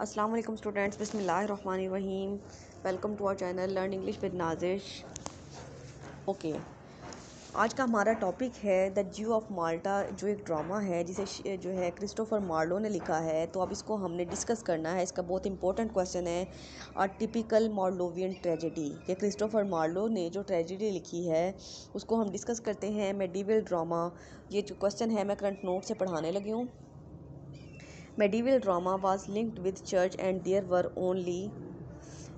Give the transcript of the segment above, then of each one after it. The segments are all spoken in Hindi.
अस्सलाम वालेकुम स्टूडेंट्स, बिस्मिल्लाहिर्रहमानिर्रहीम। Welcome to our channel learn English with Nazish. Okay, आज का हमारा टॉपिक है द ज्यू ऑफ माल्टा, जो एक ड्रामा है जिसे जो है क्रिस्टोफर मार्लो ने लिखा है। तो अब इसको हमने डिस्कस करना है। इसका बहुत इंपॉर्टेंट क्वेश्चन है, अ टिपिकल मार्लोवियन ट्रेजेडी, कि क्रिस्टोफर मार्लो ने जो ट्रेजेडी लिखी है उसको हम डिस्कस करते हैं। मेडिवल ड्रामा, ये जो क्वेश्चन है मैं करंट नोट से पढ़ाने लगी हूँ। Medieval drama was linked with church and there were only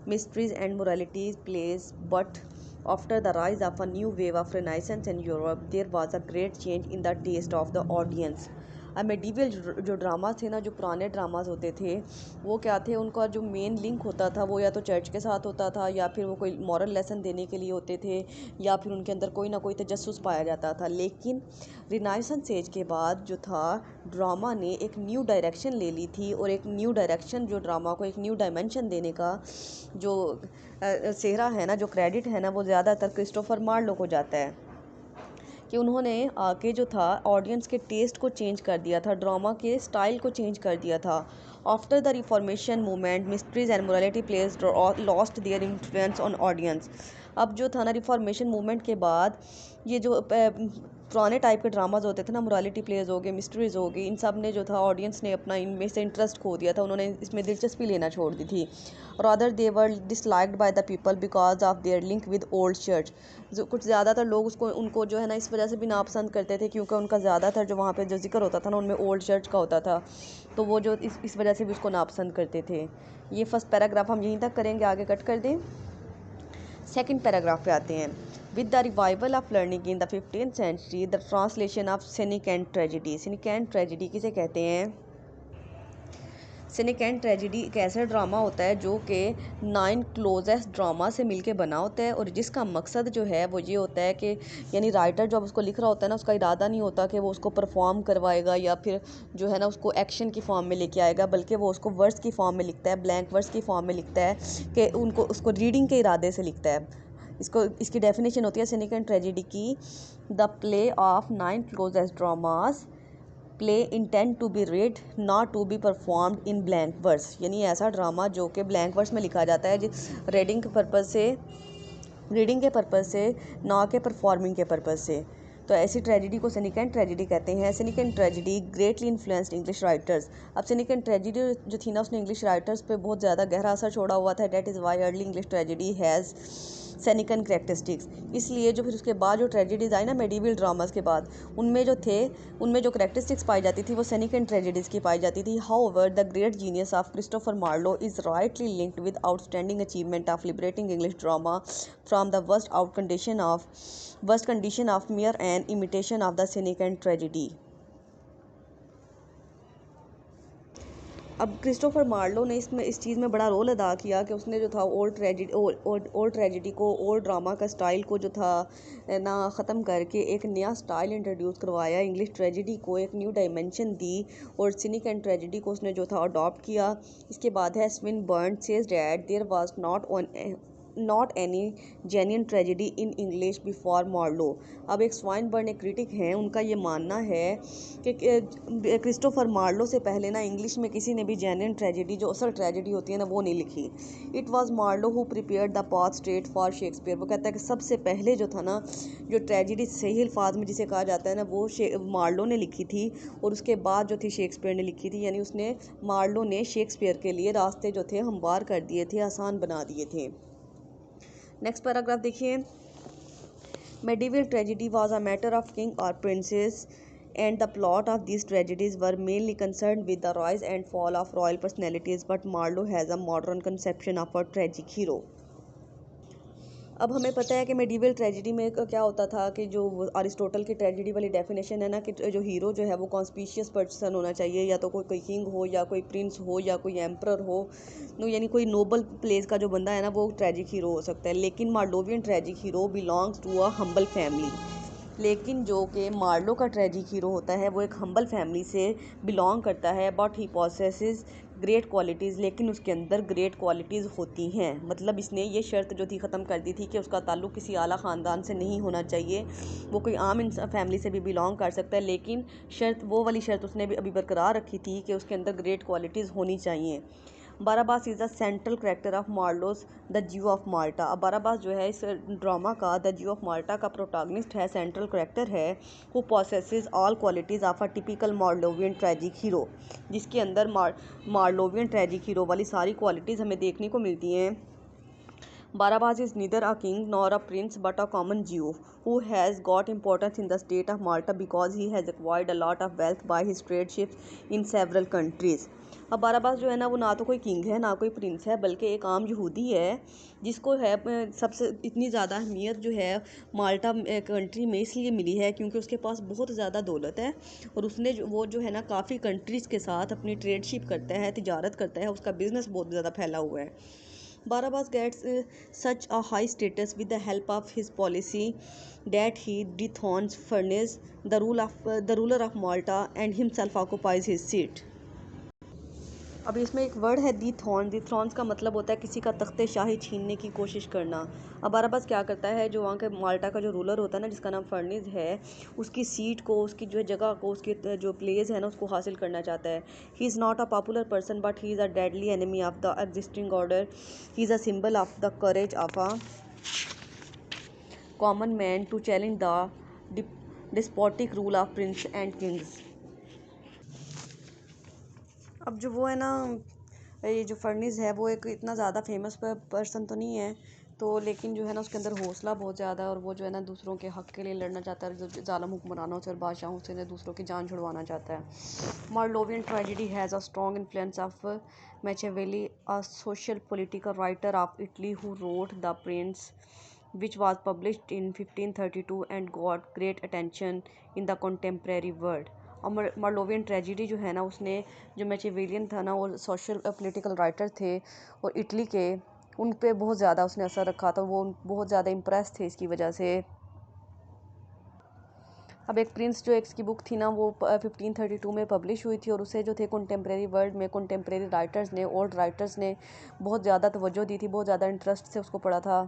mysteries and morality plays, but after the rise of a new wave of Renaissance in Europe, there was a great change in the taste of the audience. अब मेडिवल जो ड्रामा थे ना, जो पुराने ड्रामाज होते थे, वो क्या थे, उनका जो मेन लिंक होता था वो या तो चर्च के साथ होता था, या फिर वो कोई मॉरल लेसन देने के लिए होते थे, या फिर उनके अंदर कोई ना कोई तजस्सुस पाया जाता था। लेकिन रिनाइसेंस एज के बाद जो था, ड्रामा ने एक न्यू डायरेक्शन ले ली थी, और एक न्यू डायरेक्शन जो ड्रामा को एक न्यू डायमेंशन देने का जो सेहरा है ना, जो क्रेडिट है ना, वो ज़्यादातर क्रिस्टोफर मार्लो को जाता है, कि उन्होंने आके जो था ऑडियंस के टेस्ट को चेंज कर दिया था, ड्रामा के स्टाइल को चेंज कर दिया था। After the reformation movement, mysteries and morality place lost their influence on audience. अब जो था ना, रिफॉर्मेशन मूवमेंट के बाद ये जो पुराने टाइप के ड्रामाज होते थे ना, मोरालिटी प्लेज हो गए, मिस्ट्रीज हो गई, इन सब ने जो था ऑडियंस ने अपना इनमें से इंटरेस्ट खो दिया था, उन्होंने इसमें दिलचस्पी लेना छोड़ दी थी। Rather they were disliked by the people because of their link with old church. जो कुछ ज़्यादातर लोग उनको जो है ना इस वजह से भी नापसंद करते थे, क्योंकि उनका ज़्यादातर जो वहाँ पे जो जिक्र होता था ना, उनमें ओल्ड चर्च का होता था, तो वो जो इस वजह से भी उसको नापसंद करते थे। ये फर्स्ट पैराग्राफ हम यहीं तक करेंगे, आगे कट कर दें। सेकंड पैराग्राफ पे आते हैं। With the revival of learning in the 15th century, the translation of Senecan tragedy. Senecan tragedy किसे कहते हैं? सिनिक ट्रेजिडी एक ऐसा ड्रामा होता है जो कि 9 क्लोजेस्ट ड्रामा से मिलके बना होता है, और जिसका मकसद जो है वो ये होता है कि यानी राइटर जब उसको लिख रहा होता है ना, उसका इरादा नहीं होता कि वो उसको परफॉर्म करवाएगा या फिर जो है ना उसको एक्शन की फॉर्म में लेके आएगा, बल्कि वो उसको वर्ड्स की फॉर्म में लिखता है, ब्लैंक वर्ड्स की फॉर्म में लिखता है, कि उसको रीडिंग के इरादे से लिखता है। इसकी डेफिनेशन होती है सिनिक ट्रेजिडी की, the play of 9 closest dramas play intend to be read not to be performed in blank verse. यानी ऐसा ड्रामा जो कि ब्लैंक वर्स में लिखा जाता है, रीडिंग के पर्पज़ से, ना के परफॉर्मिंग के पर्पज़ से। तो ऐसी ट्रेजिडी को सिनिक ट्रेजिडी कहते हैं। Scenic tragedy greatly influenced English writers. अब सिनिक ट्रेजिडी जो थी ना, उसने इंग्लिश राइटर्स पे बहुत ज़्यादा गहरा असर छोड़ा हुआ था। That is why early English tragedy has Senecan characteristics. इसलिए जो फिर उसके बाद जो ट्रेजिडीज आई ना मेडिवल ड्रामास के बाद, उनमें जो करेक्टरिस्टिक्स पाई जाती थी वो सेनिकन ट्रेजिडीज़ की पाई जाती थी। However the great genius of Christopher Marlowe is rightly linked with outstanding achievement of liberating English drama from the worst condition of mere an imitation of the cynic and tragedy। अब क्रिस्टोफर मार्लो ने इस चीज़ में बड़ा रोल अदा किया कि उसने जो था ओल्ड ट्रेजिडी को, ओल्ड ड्रामा का स्टाइल को जो था ना ख़त्म करके एक नया स्टाइल इंट्रोड्यूस करवाया, इंग्लिश ट्रेजिडी को एक न्यू डायमेंशन दी, और सिनिक एंड ट्रेजिडी को उसने जो था अडॉप्ट किया। इसके बाद है Swinburne says that there was not any genuine tragedy in English before Marlowe. अब एक स्वाइनबर्न एक क्रिटिक हैं, उनका ये मानना है कि क्रिस्टोफर मार्लो से पहले ना इंग्लिश में किसी ने भी जेन्युइन ट्रेजिडी, जो असल ट्रेजिडी होती है ना, वो नहीं लिखी। It was Marlowe who prepared the path straight for Shakespeare. वो कहता है कि सबसे पहले जो था ना, जो ट्रेजिडी सही अल्फाज में जिसे कहा जाता है ना, वो मार्लो ने लिखी थी, और उसके बाद जो थी शेक्सपियर ने लिखी थी। यानी मार्लो ने शेक्सपियर के लिए रास्ते जो थे हमवार कर दिए थे, आसान बना दिए थे। नेक्स्ट पैराग्राफ देखिए। Medieval tragedy was a matter of king और princess and the plot of these tragedies were mainly concerned with the rise and fall of royal personalities, but Marlowe has a modern conception of a tragic hero। अब हमें पता है कि मेडिवल ट्रेजिडी में क्या होता था, कि जो अरिस्टोटल की ट्रेजिडी वाली डेफिनेशन है ना, कि जो हीरो जो है वो कॉन्स्पिशियस पर्सन होना चाहिए, या तो कोई किंग हो, या कोई प्रिंस हो, या कोई एम्परर हो, यानी कोई नोबल प्लेस का जो बंदा है ना, वो ट्रेजिक हीरो हो सकता है। लेकिन Marlovian tragic hero belongs to a humble family. लेकिन जो कि मार्लो का ट्रेजिक हीरो होता है वो एक हम्बल फैमिली से बिलोंग करता है, but he possesses great qualities. लेकिन उसके अंदर ग्रेट क्वालिटीज़ होती हैं। मतलब इसने ये शर्त जो थी ख़त्म कर दी थी कि उसका ताल्लुक़ किसी आला ख़ानदान से नहीं होना चाहिए, वो कोई आम फैमिली से भी बिलोंग कर सकता है, लेकिन वो वाली शर्त उसने भी अभी बरकरार रखी थी कि उसके अंदर ग्रेट क्वालिटीज़ होनी चाहिए। Barabas is the central character of Marlowe's the Jew of Malta. अब बाराबास जो है इस ड्रामा का द ज्यू ऑफ माल्टा का प्रोटैगनिस्ट है, सेंट्रल करेक्टर है, who possesses all qualities of a typical Marlovian tragic hero, जिसके अंदर मार्लोवियन ट्रेजिक हीरो वाली सारी क्वालिटीज़ हमें देखने को मिलती हैं। Barabas is neither a king nor a prince but a common Jew who has got importance in the state of Malta because he has acquired a lot of wealth by his trade ships in several countries. अब बाराबास जो है ना वो ना तो कोई किंग है ना कोई प्रिंस है, बल्कि एक आम यहूदी है जिसको है सबसे इतनी ज़्यादा अहमियत जो है माल्टा कंट्री में इसलिए मिली है क्योंकि उसके पास बहुत ज़्यादा दौलत है और उसने वो जो है ना काफ़ी कंट्रीज़ के साथ अपनी ट्रेडशिप करता है, तिजारत करता है, उसका बिज़नेस बहुत ज़्यादा फैला हुआ है। Barabas gets such a high status with the help of his policy that he dethrones Furnace, the ruler of Malta, and himself occupies his seat. अब इसमें एक वर्ड है दी का मतलब होता है किसी का तख्ते शाही छीनने की कोशिश करना। अब बाराबास क्या करता है, जो वहाँ के माल्टा का जो रूलर होता है ना जिसका नाम फर्निज है, उसकी सीट को, उसकी जो जगह को, उसकी जो प्लेस है ना उसको हासिल करना चाहता है। He is not a popular person but he is a deadly enemy of the existing order. He is a symbol of the courage of a common man to challenge the despotic rule of prince and kings. अब जो वो है ना ये जो फर्निस है वो एक इतना ज़्यादा फेमस पर्सन तो नहीं है, तो लेकिन जो है ना उसके अंदर हौसला बहुत ज़्यादा है और वो जो है ना दूसरों के हक़ के लिए लड़ना चाहता है, जो ज़ालिम हुक्मरानों से और बादशाहों से दूसरों की जान छुड़वाना चाहता है। Marlovian tragedy has a strong influence of Machiavelli, a social political writer of Italy who wrote the prince which was published in 1532 and got great attention in the contemporary world। और मार्लोवियन ट्रेजिडी जो है ना उसने, जो मैचियावेलियन था ना वो सोशल पॉलिटिकल राइटर थे और इटली के, उन पे बहुत ज़्यादा उसने असर रखा था, वो बहुत ज़्यादा इम्प्रेस थे इसकी वजह से। अब एक प्रिंस जो एक इसकी बुक थी ना वो 1532 में पब्लिश हुई थी और उसे जो थे कंटेम्प्रेरी वर्ल्ड में कंटेम्प्रेरी राइटर्स ने, ओल्ड राइटर्स ने बहुत ज़्यादा तवज्जो दी थी, बहुत ज़्यादा इंटरेस्ट से उसको पढ़ा था।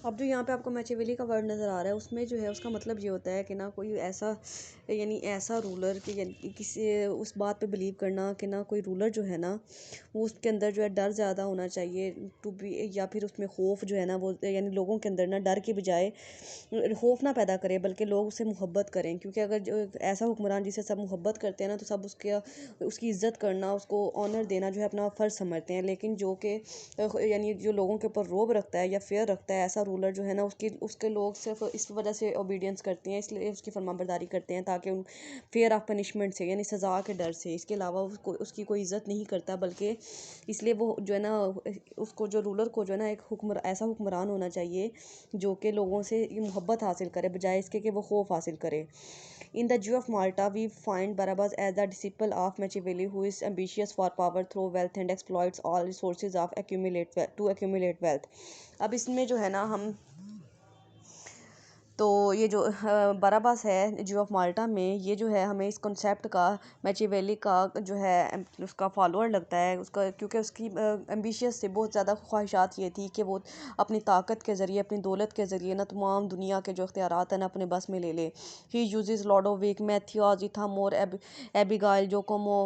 अब जो यहाँ पे आपको मैचियावेली का वर्ड नज़र आ रहा है उसमें जो है उसका मतलब ये होता है कि ना कोई ऐसा यानी ऐसा रूलर कि यानी किसी उस बात पे बिलीव करना कि ना कोई रूलर जो है ना वो उसके अंदर जो है डर ज़्यादा होना चाहिए टू बी, या फिर उसमें खौफ जो है ना वो यानी लोगों के अंदर ना डर के बजाय खौफ ना पैदा करे बल्कि लोग उससे मोहब्बत करें, क्योंकि अगर जो ऐसा हुक्मरान जिसे सब मोहब्बत करते हैं ना तो सब उसकी इज़्ज़त करना, उसको ऑनर देना जो है अपना फ़र्ज़ समझते हैं। लेकिन जो कि यानी जो लोगों के ऊपर रोब रखता है या फेयर रखता है, ऐसा रूलर जो है ना उसके लोग सिर्फ इस वजह से ओबीडियंस करते हैं, इसलिए उसकी फरमाबरदारी करते हैं ताकि उन फेयर ऑफ पनिशमेंट से यानी सज़ा के डर से, इसके अलावा उसकी कोई इज़्ज़त नहीं करता, बल्कि इसलिए वो जो है ना उसको जो रूलर को जो है ना एक ऐसा हुक्मरान होना चाहिए जो कि लोगों से ये मोहब्बत हासिल करे बजाय इसके कि वो खौफ हासिल करे। In the Jew of Malta, we find Barabbas as the disciple of Machiavelli, who is ambitious for power through wealth and exploits all resources of to accumulate wealth। अब इसमें जो है ना हम तो ये जो बराबास है ज्यू ऑफ माल्टा में, ये जो है हमें इस कॉन्सेप्ट का मैचियावेली का जो है उसका फॉलोअर लगता है उसका, क्योंकि उसकी एम्बिशियस से बहुत ज़्यादा ख्वाहिशात ये थी कि वो अपनी ताकत के ज़रिए, अपनी दौलत के ज़रिए ना तमाम दुनिया के जो इख्तियारात हैं ना अपने बस में ले ले। He uses Lodowick, Mathias, Ithamore, Abigail, Jacomo,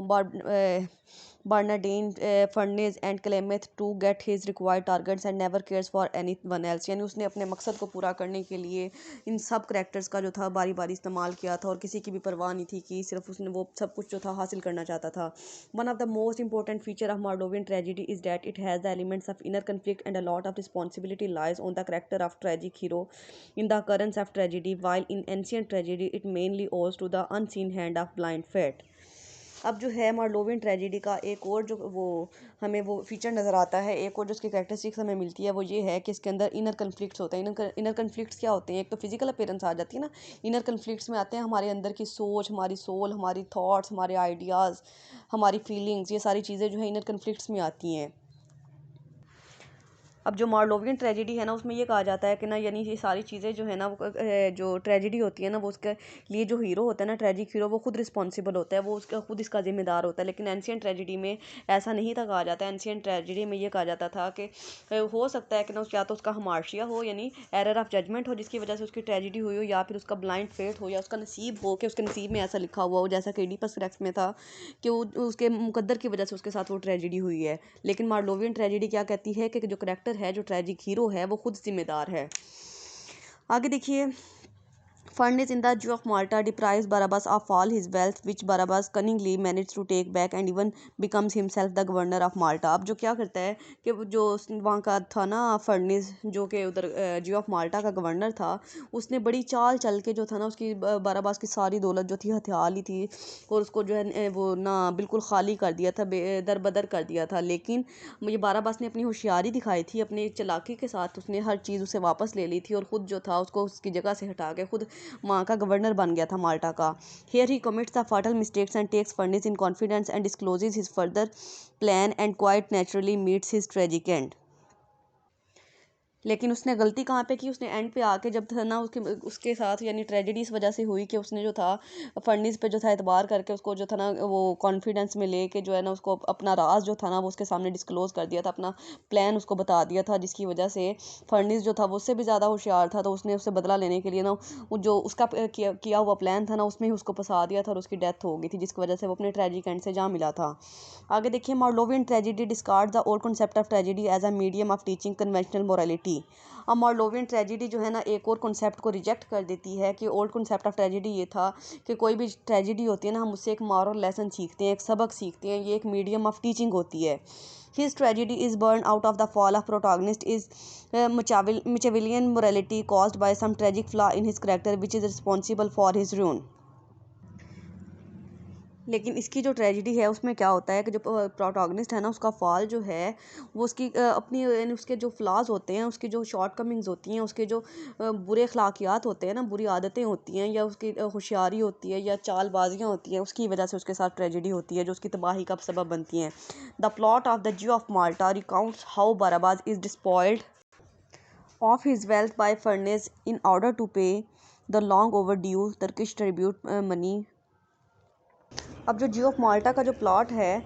Bernardine, Furness and Clemeth to get his required targets and never cares for anyone else। यानी उसने अपने मकसद को पूरा करने के लिए इन सब करेक्टर्स का जो था बारी बारी इस्तेमाल किया था और किसी की भी परवाह नहीं थी कि सिर्फ उसने वो सब कुछ जो था हासिल करना चाहता था। One of the most important feature of Marlovian tragedy is that it has the elements of inner conflict and a lot of responsibility lies on the character of tragic hero in the occurrence of tragedy, while in ancient tragedy it mainly owes to the unseen hand of blind fate। अब जो है मार्लोवियन ट्रेजिडी का एक और जो वो हमें वो फीचर नज़र आता है, एक और जो उसकी कैरेक्टरिस्टिक्स हमें मिलती है वो ये है कि इसके अंदर इनर कन्फ्लिक्ट्स होते हैं। इनर कन्फ्लिक्ट्स क्या होते हैं? एक तो फिजिकल अपीयरेंस आ जाती है ना, इनर कन्फ्लिक्ट्स में आते हैं हमारे अंदर की सोच, हमारी सोल, हमारी थॉट्स, हमारे आइडियाज़, हमारी फीलिंग्स, ये सारी चीज़ें जो है इनर कन्फ्लिक्ट्स में आती हैं। अब जो मार्लोवियन ट्रेजेडी है ना उसमें ये कहा जाता है कि ना यानी ये सारी चीज़ें जो है ना वो जो ट्रेजेडी होती है ना वो उसके लिए जो हीरो होता है ना ट्रेजिक हीरो वो खुद रिस्पॉन्सिबल होता है, वो उसका खुद इसका जिम्मेदार होता है। लेकिन एंशियंट ट्रेजेडी में ऐसा नहीं था कहा जाता है। एंशियंट ट्रेजेडी में ये कहा जाता था कि हो सकता है कि ना या तो उसका हमार्शिया हो यानी एरर ऑफ जजमेंट हो जिसकी वजह से उसकी ट्रेजेडी हुई हो, या फिर उसका ब्लाइंड फेट हो, या उसका नसीब हो कि उसके नसीब में ऐसा लिखा हुआ हो जैसा कि एडिपस रेक्स में था कि वो उसके मुकद्दर की वजह से उसके साथ वो ट्रेजेडी हुई है। लेकिन मार्लोवियन ट्रेजेडी क्या कहती है कि जो करेक्टर है, जो ट्रेजिक हीरो है, वो खुद जिम्मेदार है। आगे देखिए, Furnace in the Jew of Malta deprives Barabbas of all his wealth, which Barabbas cunningly managed to take back and even becomes himself the governor of Malta। अब जो क्या करता है कि जो वहाँ का था ना फर्नेस, जो कि उधर ज्यू ऑफ माल्टा का गवर्नर था, उसने बड़ी चाल चल के जो था ना उसकी बराबास की सारी दौलत जो थी हथियार ली थी और उसको जो है वो ना बिल्कुल खाली कर दिया था, दरबदर कर दिया था। लेकिन ये बराबास ने अपनी होशियारी दिखाई थी, अपनी चालाकी के साथ उसने हर चीज़ उसे वापस ले ली थी और ख़ुद जो था उसको उसकी जगह से हटा के खुद वहाँ का गवर्नर बन गया था माल्टा का। Here he commits the fatal mistakes and takes Furnace in confidence and discloses his further plan and quite naturally meets his tragic end। लेकिन उसने गलती कहाँ पे की, उसने एंड पे आके जब था ना उसके साथ यानी ट्रेजेडी इस वजह से हुई कि उसने जो था फर्नेस पे जो था एतबार करके उसको जो था ना वो कॉन्फिडेंस में लेके जो है ना उसको अपना राज जो था ना वो उसके सामने डिस्क्लोज कर दिया था, अपना प्लान उसको बता दिया था, जिसकी वजह से फर्नेस जो था वो उससे भी ज़्यादा होशियार था। तो उसने उससे बदला लेने के लिए ना जो उसका किया हुआ प्लान था ना उसमें ही उसको फंसा दिया था और उसकी डेथ हो गई थी, जिसकी वजह से वो अपने ट्रेजिक एंड से जा मिला था। आगे देखिए, Marlovian tragedy discard the old concept of tragedy as a medium of teaching conventional morality. अब मार्लोवियन ट्रेजेडी जो है ना एक और कॉन्सेप्ट को रिजेक्ट कर देती है कि ओल्ड कॉन्सेप्ट ऑफ ट्रेजेडी ये था कि कोई भी ट्रेजेडी होती है ना हम उससे एक मॉरल लेसन सीखते हैं, एक सबक सीखते हैं, ये एक मीडियम ऑफ टीचिंग होती है। His tragedy is born out of the fall of protagonist is Machiavellian morality caused by some tragic flaw in his character which is responsible for his ruin। लेकिन इसकी जो ट्रेजेडी है उसमें क्या होता है कि जो प्रोटैगनिस्ट है ना उसका फॉल जो है वो उसकी अपनी यानी उसके जो फ्लॉज होते हैं, उसकी जो शॉर्ट कमिंग्स होती हैं, उसके जो बुरे अखलाकियात होते हैं ना, बुरी आदतें होती हैं, या उसकी होशियारी होती है या चालबाजियाँ होती हैं, उसकी वजह से उसके साथ ट्रेजेडी होती है जो उसकी तबाही का सबब बनती हैं। The plot of the Jew of Malta recounts how Barabas is despoiled of his wealth by Furness in order to pay the long overdue Turkish tribute money. अब जो जियो ऑफ माल्टा का जो प्लॉट है,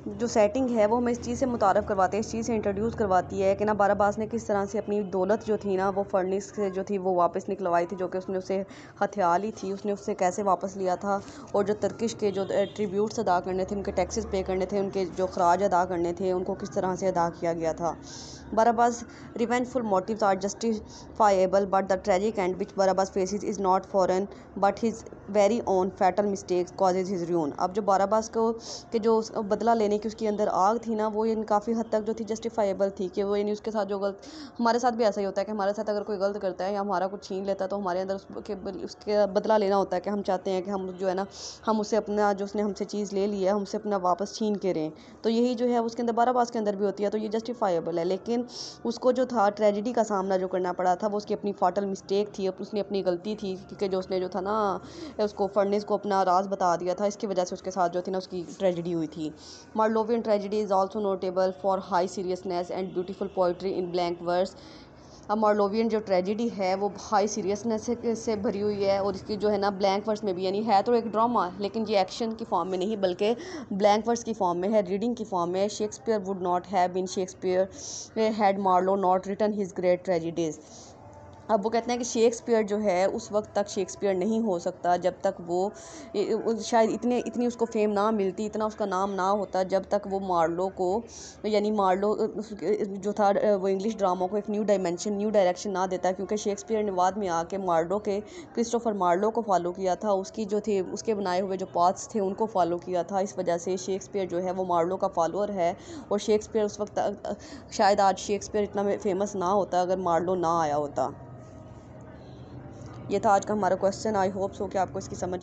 जो सेटिंग है, वो हमें इस चीज़ से मुतारफ़ करवाते हैं, इस चीज़ से इंट्रोड्यूस करवाती है कि ना बाराबास ने किस तरह से अपनी दौलत जो थी ना वो फर्नेस से जो थी वो वापस निकलवाई थी, जो कि उसने उससे हथियार ली थी, उसने उससे कैसे वापस लिया था, और जो तुर्किश के जो ट्रिब्यूट्स अदा करने थे, उनके टैक्सेस पे करने थे, उनके जो खराज अदा करने थे, उनको किस तरह से अदा किया गया था। Barabbas' revengeful motives are justifiable, but the tragic end which Barabbas faces is not foreign, but his very own fatal mistakes causes his ruin। अब जो बाराबास को के जो बदला लेने की उसके अंदर आग थी ना वो यानी काफ़ी हद तक जो थी जस्टिफाइबल थी, कि वो यानी उसके साथ जो गलत, हमारे साथ भी ऐसा ही होता है कि हमारे साथ अगर कोई गलत करता है या हमारा कुछ छीन लेता है तो हमारे अंदर उसके बदला लेना होता है कि हम चाहते हैं कि हम जो है ना हम उसे अपना जो उसने हमसे चीज़ ले ली है हम उसे अपना वापस छीन के रहें। तो यही जो है उसके अंदर बाराबास के अंदर भी होती है, तो ये जस्टिफाइबल है। लेकिन उसको जो था ट्रेजेडी का सामना जो करना पड़ा था वो उसकी अपनी फाटल मिस्टेक थी, उसने अपनी गलती थी क्योंकि जो उसने जो था ना उसको फर्नेस को अपना राज बता दिया था, इसकी वजह से उसके साथ जो थी ना उसकी ट्रेजेडी हुई थी। Marlovian tragedy is also notable for high seriousness and beautiful poetry in blank verse. अब मार्लोवियन जो ट्रेजेडी है वो हाई सीरियसनेस से भरी हुई है और इसकी जो है ना ब्लैंक वर्स में भी, यानी है तो एक ड्रामा लेकिन ये एक्शन की फॉर्म में नहीं बल्कि ब्लैंक वर्स की फॉर्म में है, रीडिंग की फॉर्म में। Shakespeare would not have been Shakespeare had Marlowe not written his great tragedies. अब वो कहते हैं कि शेक्सपियर जो है उस वक्त तक शेक्सपियर नहीं हो सकता जब तक वो शायद इतनी उसको फेम ना मिलती, इतना उसका नाम ना होता जब तक वो मार्लो को यानी मार्लो जो था वो इंग्लिश ड्रामा को एक न्यू डायमेंशन न्यू डायरेक्शन ना देता, क्योंकि शेक्सपियर ने बाद में आके मार्लो के क्रिस्टोफर मार्लो को फॉलो किया था, उसकी जो थे उसके बनाए हुए जो पाथ्स थे उनको फॉलो किया था। इस वजह से शेक्सपियर जो है वो मार्लो का फॉलोअर है और शेक्सपियर उस वक्त शायद आज शेक्सपियर इतना फेमस ना होता अगर मार्लो ना आया होता। ये था आज का हमारा क्वेश्चन। आई होप सो कि आपको इसकी समझ